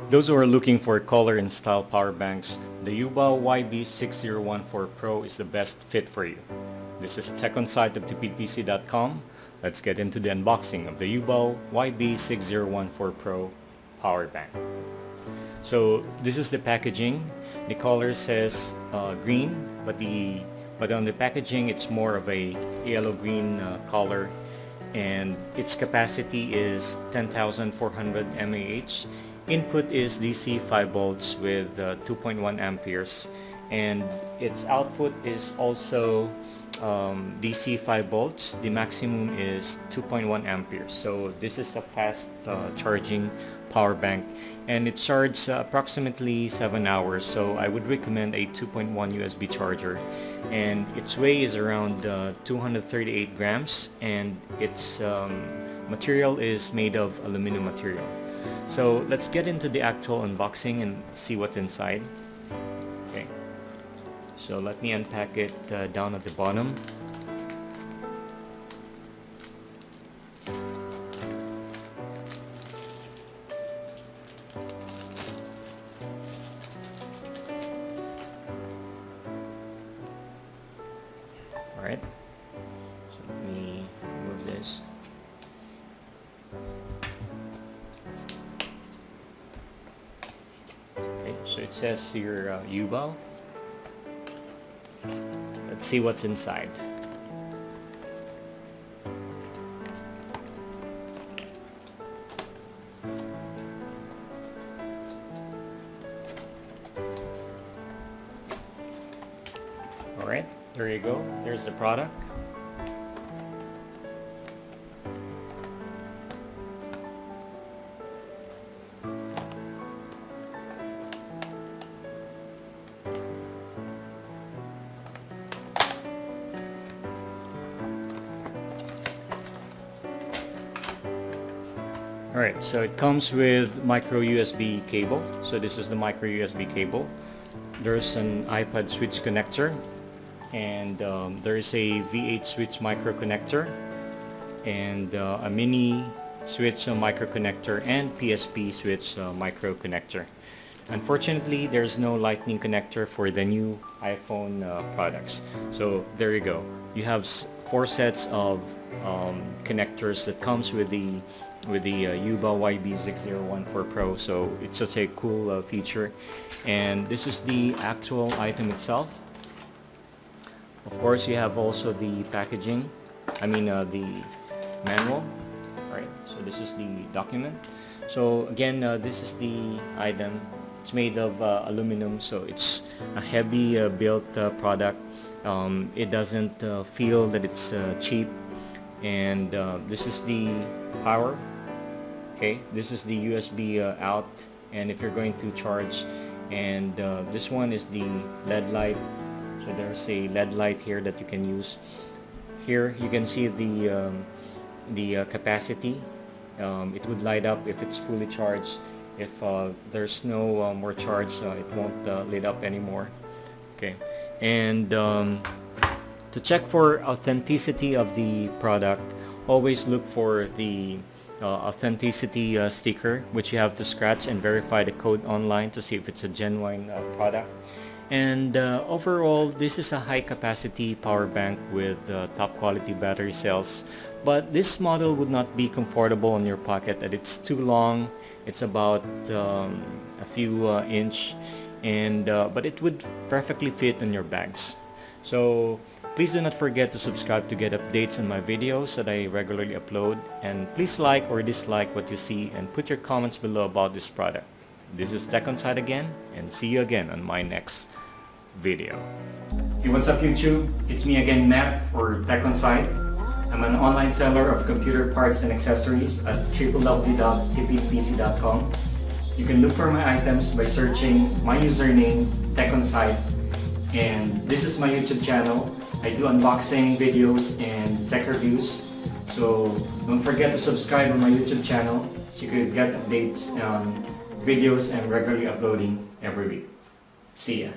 Those who are looking for color and style power banks, the Yubao YB6014 Pro is the best fit for you. This is Tech On Site of tipidpc.com. Let's get into the unboxing of the Yubao YB6014 Pro power bank. So this is the packaging. The color says green, but on the packaging it's more of a yellow-green color, and its capacity is 10,400 mAh. Input is DC 5 volts with 2.1 amperes, and its output is also DC 5 volts. The maximum is 2.1 amperes. So this is a fast charging power bank, and it charges approximately 7 hours. So I would recommend a 2.1 USB charger, and its weight is around 238 grams, and its material is made of aluminum material. So let's get into the actual unboxing and see what's inside. Okay, so let me unpack it down at the bottom. Alright, so let me remove this. Okay, so it says here Yubao. Let's see what's inside. Alright, there you go. There's the product. Alright, so it comes with micro USB cable. So this is the micro USB cable. There's an iPad switch connector, and there is a V8 switch micro connector, and a mini switch micro connector, and PSP switch micro connector. Unfortunately, there's no lightning connector for the new iPhone products. So there you go. You have 4 sets of connectors that comes with the Yubao YB6014 Pro. So it's such a cool feature, and this is the actual item itself. Of course, you have also the packaging, the manual. Right, so this is the document. So again, this is the item. It's made of aluminum, so it's a heavy built product. It doesn't feel that it's cheap. And this is the power. Okay, this is the USB out, and if you're going to charge, and this one is the LED light. So there's a LED light here that you can use. Here you can see the capacity. It would light up if it's fully charged. If there's no more charge, it won't light up anymore. Okay, and to check for authenticity of the product, always look for the authenticity sticker, which you have to scratch and verify the code online to see if it's a genuine product. And overall, this is a high capacity power bank with top quality battery cells, but this model would not be comfortable in your pocket, and it's too long. It's about a few inch, and but it would perfectly fit in your bags. So please do not forget to subscribe to get updates on my videos that I regularly upload, and please like or dislike what you see, and put your comments below about this product. This is Tech On Site again, and see you again on my next video. Hey, what's up YouTube? It's me again, Matt, or Tech On Site. I'm an online seller of computer parts and accessories at www.tipidpc.com. You can look for my items by searching my username, Tech On Site, and this is my YouTube channel. I do unboxing videos and tech reviews, so don't forget to subscribe on my YouTube channel so you can get updates on videos I'm regularly uploading every week. See ya!